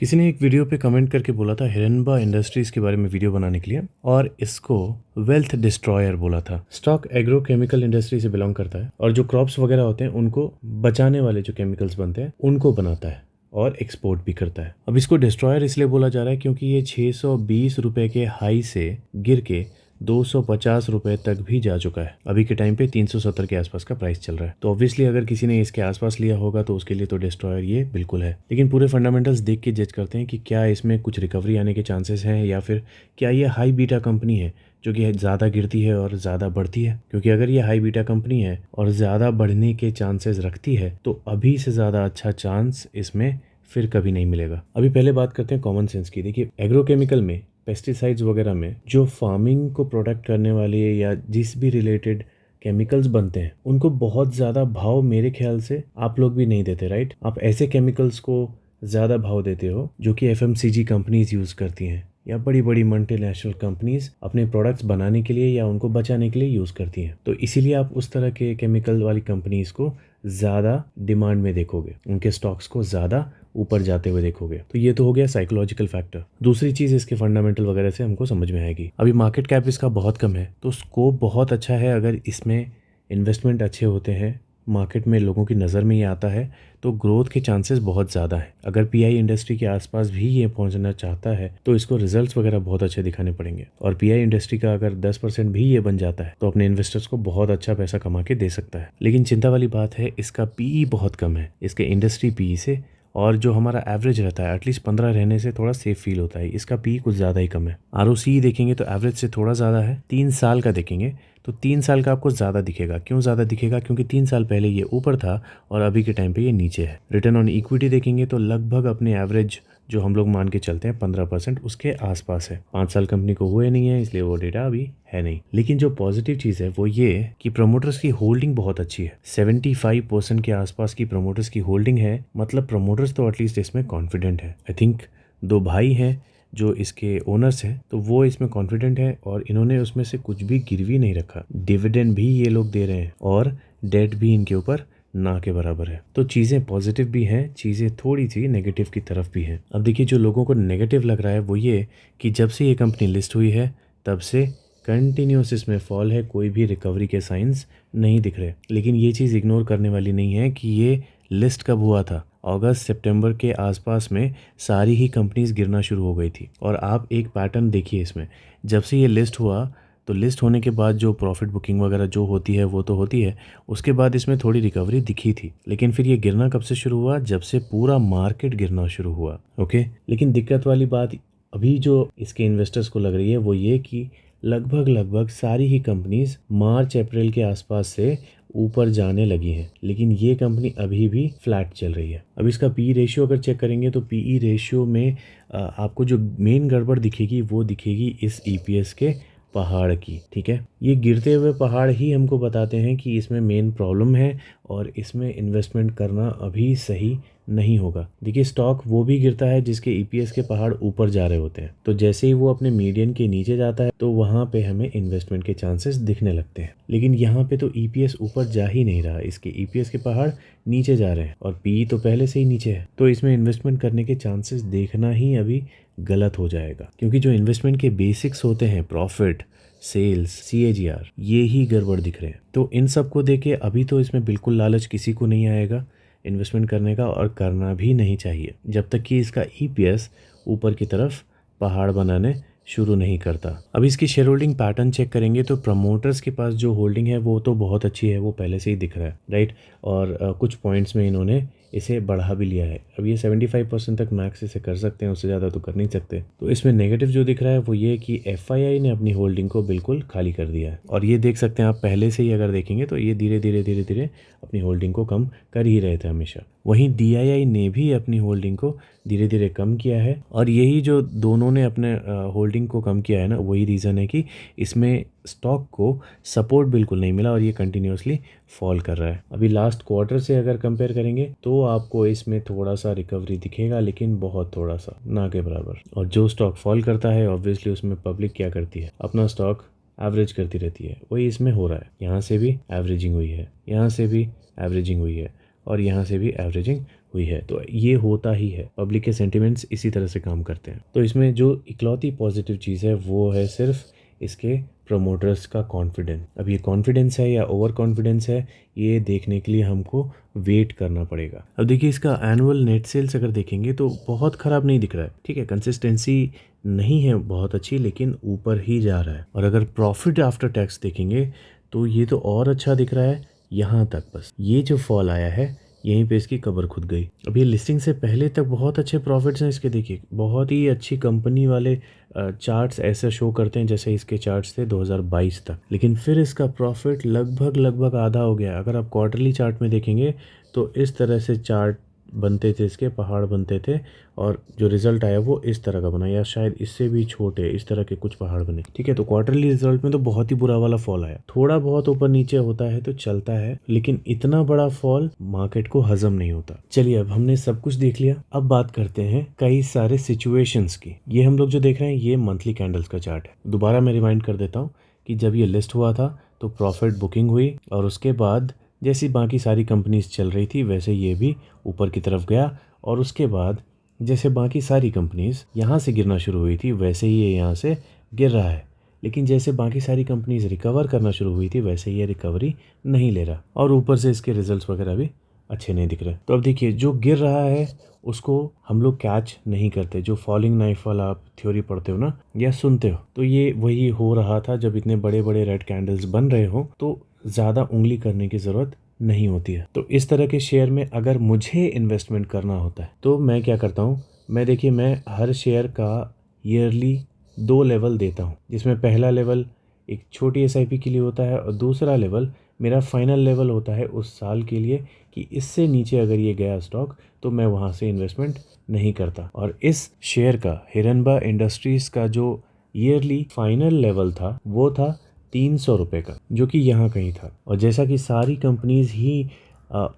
किसी ने एक वीडियो पे कमेंट करके बोला था हिरनबा इंडस्ट्रीज के बारे में वीडियो बनाने के लिए और इसको वेल्थ डिस्ट्रॉयर बोला था। स्टॉक एग्रो केमिकल इंडस्ट्री से बिलोंग करता है और जो क्रॉप्स वगैरह होते हैं उनको बचाने वाले जो केमिकल्स बनते हैं उनको बनाता है और एक्सपोर्ट भी करता है। अब इसको डिस्ट्रॉयर इसलिए बोला जा रहा है क्योंकि ये 620 रुपए के हाई से गिर के 250 रुपए तक भी जा चुका है। अभी के टाइम पे 370 के आसपास का प्राइस चल रहा है। तो ऑब्वियसली अगर किसी ने इसके आसपास लिया होगा तो उसके लिए तो डिस्ट्रॉयर ये बिल्कुल है। लेकिन पूरे फंडामेंटल्स देख के जज करते हैं कि क्या इसमें कुछ रिकवरी आने के चांसेस हैं या फिर क्या ये हाई बीटा कंपनी है जो कि ज़्यादा गिरती है और ज़्यादा बढ़ती है। क्योंकि अगर ये हाई बीटा कंपनी है और ज़्यादा बढ़ने के चांसेस रखती है तो अभी से ज़्यादा अच्छा चांस इसमें फिर कभी नहीं मिलेगा। अभी पहले बात करते हैं कॉमन सेंस की। देखिए एग्रोकेमिकल में पेस्टिसाइड्स वगैरह में जो फार्मिंग को प्रोटेक्ट करने वाले या जिस भी रिलेटेड केमिकल्स बनते हैं उनको बहुत ज़्यादा भाव मेरे ख्याल से आप लोग भी नहीं देते, राइट। आप ऐसे केमिकल्स को ज़्यादा भाव देते हो जो कि एफएमसीजी कंपनीज यूज़ करती हैं या बड़ी बड़ी मल्टीनेशनल कंपनीज अपने प्रोडक्ट्स बनाने के लिए या उनको बचाने के लिए यूज़ करती हैं। तो इसीलिए आप उस तरह के केमिकल वाली कंपनीज को ज़्यादा डिमांड में देखोगे, उनके स्टॉक्स को ज़्यादा ऊपर जाते हुए देखोगे। तो ये तो हो गया साइकोलॉजिकल फैक्टर। दूसरी चीज़ इसके फंडामेंटल वगैरह से हमको समझ में आएगी। अभी मार्केट कैप इसका बहुत कम है तो स्कोप बहुत अच्छा है। अगर इसमें इन्वेस्टमेंट अच्छे होते हैं, मार्केट में लोगों की नज़र में ये आता है तो ग्रोथ के चांसेस बहुत ज़्यादा हैं। अगर पीआई इंडस्ट्री के आसपास भी ये पहुंचना चाहता है तो इसको रिजल्ट्स वगैरह बहुत अच्छे दिखाने पड़ेंगे। और पीआई इंडस्ट्री का अगर 10% भी ये बन जाता है तो अपने इन्वेस्टर्स को बहुत अच्छा पैसा कमा के दे सकता है। लेकिन चिंता वाली बात है इसका पीई बहुत कम है इसके इंडस्ट्री पीई से, और जो हमारा एवरेज रहता है एटलीस्ट 15 रहने से थोड़ा सेफ फील होता है। इसका पी कुछ ज़्यादा ही कम है। आरओसी देखेंगे तो एवरेज से थोड़ा ज़्यादा है। 3 साल का देखेंगे तो 3 साल का आपको ज़्यादा दिखेगा। क्यों ज़्यादा दिखेगा? क्योंकि 3 साल पहले ये ऊपर था और अभी के टाइम पे ये नीचे है। रिटर्न ऑन इक्विटी देखेंगे तो लगभग अपने एवरेज जो हम लोग मान के चलते हैं 15% उसके आसपास है। 5 साल कंपनी को हुए नहीं है इसलिए वो डेटा अभी है नहीं। लेकिन जो पॉजिटिव चीज़ है वो ये कि प्रमोटर्स की होल्डिंग बहुत अच्छी है। 75% के आसपास की प्रमोटर्स की होल्डिंग है। मतलब प्रमोटर्स तो एटलीस्ट इसमें कॉन्फिडेंट है। आई थिंक 2 भाई हैं जो इसके ओनर्स हैं तो वो इसमें कॉन्फिडेंट है और इन्होंने उसमें से कुछ भी गिरवी नहीं रखा। डिविडेंड भी ये लोग दे रहे हैं और डेट भी इनके ऊपर ना के बराबर है। तो चीज़ें पॉजिटिव भी हैं, चीज़ें थोड़ी सी नेगेटिव की तरफ भी हैं। अब देखिए जो लोगों को नेगेटिव लग रहा है वो ये कि जब से ये कंपनी लिस्ट हुई है तब से कंटिन्यूस इसमें फॉल है, कोई भी रिकवरी के साइंस नहीं दिख रहे। लेकिन ये चीज़ इग्नोर करने वाली नहीं है कि ये लिस्ट कब हुआ था। अगस्त सितंबर के आसपास में सारी ही कंपनीज गिरना शुरू हो गई थी। और आप एक पैटर्न देखिए इसमें, जब से ये लिस्ट हुआ तो लिस्ट होने के बाद जो प्रॉफिट बुकिंग वगैरह जो होती है वो तो होती है, उसके बाद इसमें थोड़ी रिकवरी दिखी थी। लेकिन फिर ये गिरना कब से शुरू हुआ? जब से पूरा मार्केट गिरना शुरू हुआ। ओके, लेकिन दिक्कत वाली बात अभी जो इसके इन्वेस्टर्स को लग रही है वो ये कि लगभग सारी ही कंपनीज मार्च अप्रैल के आसपास से ऊपर जाने लगी हैं, लेकिन ये कंपनी अभी भी फ्लैट चल रही है। अब इसका पी रेशियो अगर चेक करेंगे तो पीई रेशियो में आपको जो मेन गड़बड़ दिखेगी वो दिखेगी इस ईपीएस के पहाड़ की। ठीक है, ये गिरते हुए पहाड़ ही हमको बताते हैं कि इसमें मेन प्रॉब्लम है और इसमें इन्वेस्टमेंट करना अभी सही नहीं होगा। देखिए स्टॉक वो भी गिरता है जिसके ईपीएस के पहाड़ ऊपर जा रहे होते हैं। तो जैसे ही वो अपने मीडियन के नीचे जाता है तो वहाँ पे हमें इन्वेस्टमेंट के चांसेस दिखने लगते हैं। लेकिन यहाँ पे तो ईपीएस ऊपर जा ही नहीं रहा, इसके ईपीएस के पहाड़ नीचे जा रहे हैं और पी तो पहले से ही नीचे है। तो इसमें इन्वेस्टमेंट करने के चांसेस देखना ही अभी गलत हो जाएगा। क्योंकि जो इन्वेस्टमेंट के बेसिक्स होते हैं, प्रॉफिट, सेल्स, सीएजीआर, ये ही गड़बड़ दिख रहे हैं। तो इन सब को देके अभी तो इसमें बिल्कुल लालच किसी को नहीं आएगा इन्वेस्टमेंट करने का, और करना भी नहीं चाहिए जब तक कि इसका ईपीएस ऊपर की तरफ पहाड़ बनाने शुरू नहीं करता। अब इसकी शेयर होल्डिंग पैटर्न चेक करेंगे तो प्रमोटर्स के पास जो होल्डिंग है वो तो बहुत अच्छी है, वो पहले से ही दिख रहा है, राइट। और कुछ पॉइंट्स में इन्होंने इसे बढ़ा भी लिया है। अब ये 75% तक मैक्स इसे कर सकते हैं, उससे ज़्यादा तो कर नहीं सकते। तो इसमें नेगेटिव जो दिख रहा है वो ये कि एफआईआई ने अपनी होल्डिंग को बिल्कुल खाली कर दिया है। और ये देख सकते हैं आप, पहले से ही अगर देखेंगे तो ये धीरे धीरे अपनी होल्डिंग को कम कर ही रहे थे हमेशा। वहीं डीआईआई ने भी अपनी होल्डिंग को धीरे धीरे कम किया है। और यही जो दोनों ने अपने होल्डिंग को कम किया है ना, वही रीज़न है कि इसमें स्टॉक को सपोर्ट बिल्कुल नहीं मिला और ये कंटिन्यूसली फॉल कर रहा है। अभी लास्ट क्वार्टर से अगर कंपेयर करेंगे तो आपको इसमें थोड़ा सा रिकवरी दिखेगा, लेकिन बहुत थोड़ा सा, ना के बराबर। और जो स्टॉक फॉल करता है ऑब्वियसली उसमें पब्लिक क्या करती है, अपना स्टॉक एवरेज करती रहती है। वही इसमें हो रहा है, यहाँ से भी एवरेजिंग हुई है, यहाँ से भी एवरेजिंग हुई है। और यहाँ से भी एवरेजिंग हुई है। तो ये होता ही है, पब्लिक के सेंटिमेंट्स इसी तरह से काम करते हैं। तो इसमें जो इकलौती पॉजिटिव चीज़ है वो है सिर्फ इसके प्रमोटर्स का कॉन्फिडेंस। अब ये कॉन्फिडेंस है या ओवर कॉन्फिडेंस है, ये देखने के लिए हमको वेट करना पड़ेगा। अब देखिए इसका एनुअल नेट सेल्स अगर देखेंगे तो बहुत ख़राब नहीं दिख रहा है, ठीक है, कंसिस्टेंसी नहीं है बहुत अच्छी, लेकिन ऊपर ही जा रहा है। और अगर प्रॉफिट आफ्टर टैक्स देखेंगे तो ये तो और अच्छा दिख रहा है यहाँ तक। बस ये जो फॉल आया है यहीं पे इसकी कबर खुद गई। अब ये लिस्टिंग से पहले तक बहुत अच्छे प्रॉफिट्स हैं इसके, देखिए बहुत ही अच्छी कंपनी वाले चार्ट्स ऐसे शो करते हैं जैसे इसके चार्ट्स थे 2022 तक, लेकिन फिर इसका प्रॉफिट लगभग आधा हो गया। अगर आप क्वार्टरली चार्ट में देखेंगे तो इस तरह से चार्ट बनते थे, इसके पहाड़ बनते थे, और जो रिजल्ट आया वो इस तरह का बना, या शायद इससे भी छोटे इस तरह के कुछ पहाड़ बने, ठीक है। तो क्वार्टरली रिजल्ट में तो बहुत ही बुरा वाला फॉल आया। थोड़ा बहुत ऊपर नीचे होता है तो चलता है, लेकिन इतना बड़ा फॉल मार्केट को हजम नहीं होता। चलिए अब हमने सब कुछ देख लिया, अब बात करते हैं कई सारे सिचुएशंस की। ये हम लोग जो देख रहे हैं ये मंथली कैंडल्स का चार्ट है। दोबारा मैं रिमाइंड कर देता हूँ कि जब ये लिस्ट हुआ था तो प्रॉफिट बुकिंग हुई, और उसके बाद जैसी बाकी सारी कंपनीज चल रही थी वैसे ये भी ऊपर की तरफ गया, और उसके बाद जैसे बाकी सारी कंपनीज यहाँ से गिरना शुरू हुई थी वैसे ही ये यहाँ से गिर रहा है। लेकिन जैसे बाकी सारी कंपनीज रिकवर करना शुरू हुई थी वैसे ये रिकवरी नहीं ले रहा, और ऊपर से इसके रिजल्ट्स वगैरह भी अच्छे नहीं दिख रहे। तो अब देखिए जो गिर रहा है उसको हम लोग कैच नहीं करते। जो फॉलिंग नाइफ वाला आप थ्योरी पढ़ते हो ना या सुनते हो, तो ये वही हो रहा था। जब इतने बड़े बड़े रेड कैंडल्स बन रहे हो तो ज़्यादा उंगली करने की ज़रूरत नहीं होती है। तो इस तरह के शेयर में अगर मुझे इन्वेस्टमेंट करना होता है तो मैं क्या करता हूँ, मैं हर शेयर का ईयरली 2 लेवल देता हूँ, जिसमें पहला लेवल एक छोटी SIP के लिए होता है और दूसरा लेवल मेरा फाइनल लेवल होता है उस साल के लिए, कि इससे नीचे अगर ये गया स्टॉक तो मैं वहाँ से इन्वेस्टमेंट नहीं करता। और इस शेयर का, हिरनबा इंडस्ट्रीज़ का जो ईयरली फाइनल लेवल था वो था 300 रुपये का, जो कि यहाँ कहीं था। और जैसा कि सारी कंपनीज ही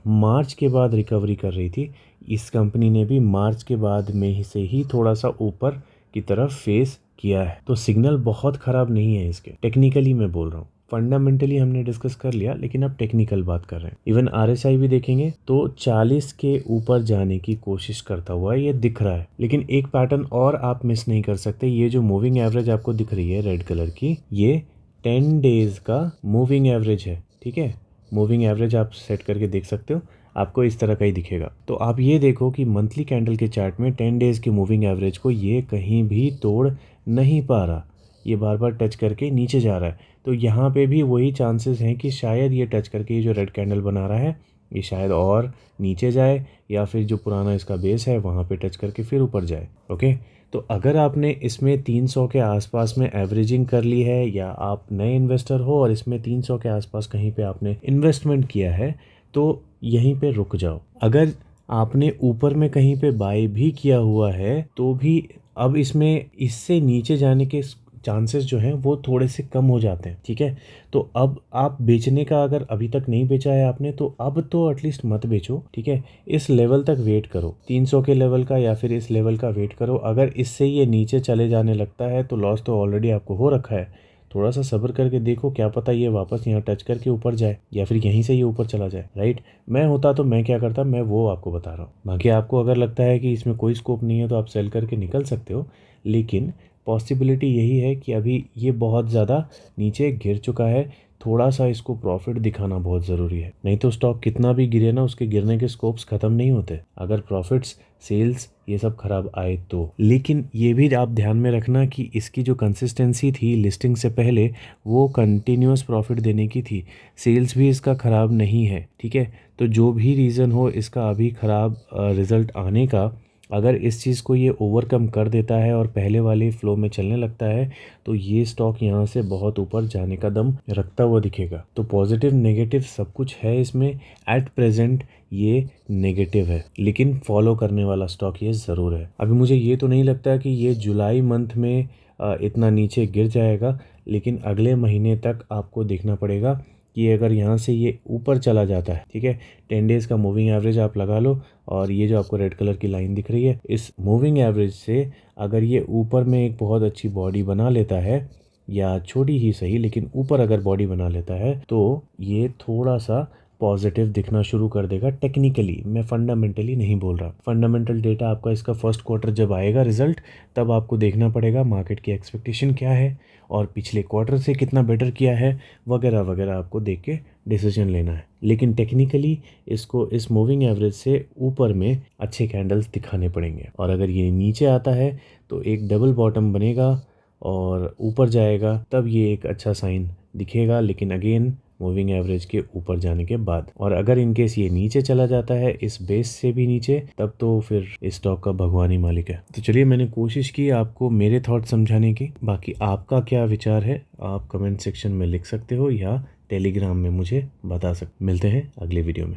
मार्च के बाद रिकवरी कर रही थी, इस कंपनी ने भी मार्च के बाद में ही से ही थोड़ा सा ऊपर की तरफ फेस किया है। तो सिग्नल बहुत ख़राब नहीं है इसके, टेक्निकली मैं बोल रहा हूँ। फंडामेंटली हमने डिस्कस कर लिया, लेकिन अब टेक्निकल बात कर रहे हैं। इवन RSI भी देखेंगे तो 40 के ऊपर जाने की कोशिश करता हुआ ये दिख रहा है। लेकिन एक पैटर्न और आप मिस नहीं कर सकते, ये जो मूविंग एवरेज आपको दिख रही है रेड कलर की, ये 10 डेज का मूविंग एवरेज है, ठीक है। मूविंग एवरेज आप सेट करके देख सकते हो, आपको इस तरह का ही दिखेगा। तो आप ये देखो कि मंथली कैंडल के चार्ट में 10 डेज की मूविंग एवरेज को ये कहीं भी तोड़ नहीं पा रहा, ये बार बार टच करके नीचे जा रहा है। तो यहाँ पे भी वही चांसेस हैं कि शायद ये टच करके, ये जो रेड कैंडल बना रहा है ये शायद और नीचे जाए, या फिर जो पुराना इसका बेस है वहाँ पे टच करके फिर ऊपर जाए। ओके, तो अगर आपने इसमें 300 के आसपास में एवरेजिंग कर ली है, या आप नए इन्वेस्टर हो और इसमें 300 के आसपास कहीं पे आपने इन्वेस्टमेंट किया है, तो यहीं पे रुक जाओ। अगर आपने ऊपर में कहीं पे बाय भी किया हुआ है तो भी अब इसमें इससे नीचे जाने के चांसेस जो हैं वो थोड़े से कम हो जाते हैं, ठीक है। तो अब आप बेचने का, अगर अभी तक नहीं बेचा है आपने, तो अब तो एटलीस्ट मत बेचो, ठीक है। इस लेवल तक वेट करो, 300 के लेवल का या फिर इस लेवल का वेट करो। अगर इससे ये नीचे चले जाने लगता है तो लॉस तो ऑलरेडी आपको हो रखा है। थोड़ा सा सब्र करके देखो, क्या पता ये वापस यहाँ टच करके ऊपर जाए या फिर यहीं से ये ऊपर चला जाए, राइट। मैं होता तो मैं क्या करता, मैं वो आपको बता रहा हूँ। बाकी आपको अगर लगता है कि इसमें कोई स्कोप नहीं है तो आप सेल करके निकल सकते हो, लेकिन पॉसिबिलिटी यही है कि अभी ये बहुत ज़्यादा नीचे गिर चुका है। थोड़ा सा इसको प्रॉफिट दिखाना बहुत ज़रूरी है, नहीं तो स्टॉक कितना भी गिरे ना, उसके गिरने के स्कोप्स ख़त्म नहीं होते अगर प्रॉफिट्स, सेल्स ये सब खराब आए तो। लेकिन ये भी आप ध्यान में रखना कि इसकी जो कंसिस्टेंसी थी लिस्टिंग से पहले वो कंटिन्यूस प्रॉफिट देने की थी। सेल्स भी इसका ख़राब नहीं है, ठीक है। तो जो भी रीज़न हो इसका अभी ख़राब रिज़ल्ट आने का, अगर इस चीज़ को ये ओवरकम कर देता है और पहले वाले फ्लो में चलने लगता है तो ये स्टॉक यहाँ से बहुत ऊपर जाने का दम रखता हुआ दिखेगा। तो पॉजिटिव नेगेटिव सब कुछ है इसमें। एट प्रेजेंट ये नेगेटिव है, लेकिन फॉलो करने वाला स्टॉक ये ज़रूर है। अभी मुझे ये तो नहीं लगता कि ये जुलाई मंथ में इतना नीचे गिर जाएगा, लेकिन अगले महीने तक आपको देखना पड़ेगा कि अगर यहाँ से ये ऊपर चला जाता है, ठीक है। 10 डेज़ का मूविंग एवरेज आप लगा लो, और ये जो आपको रेड कलर की लाइन दिख रही है, इस मूविंग एवरेज से अगर ये ऊपर में एक बहुत अच्छी बॉडी बना लेता है, या छोटी ही सही लेकिन ऊपर अगर बॉडी बना लेता है, तो ये थोड़ा सा पॉजिटिव दिखना शुरू कर देगा टेक्निकली, मैं फंडामेंटली नहीं बोल रहा। फंडामेंटल डेटा आपका इसका फर्स्ट क्वार्टर जब आएगा रिजल्ट, तब आपको देखना पड़ेगा मार्केट की एक्सपेक्टेशन क्या है और पिछले क्वार्टर से कितना बेटर किया है वगैरह वगैरह, आपको देख के डिसीजन लेना है। लेकिन टेक्निकली इसको इस मूविंग एवरेज से ऊपर में अच्छे कैंडल्स दिखाने पड़ेंगे, और अगर ये नीचे आता है तो एक डबल बॉटम बनेगा और ऊपर जाएगा, तब ये एक अच्छा साइन दिखेगा, लेकिन अगेन मूविंग एवरेज के ऊपर जाने के बाद। और अगर इनकेस ये नीचे चला जाता है इस बेस से भी नीचे, तब तो फिर इस स्टॉक का भगवान ही मालिक है। तो चलिए, मैंने कोशिश की आपको मेरे थॉट समझाने की। बाकी आपका क्या विचार है आप कमेंट सेक्शन में लिख सकते हो या टेलीग्राम में मुझे बता सकते। मिलते हैं अगले वीडियो में।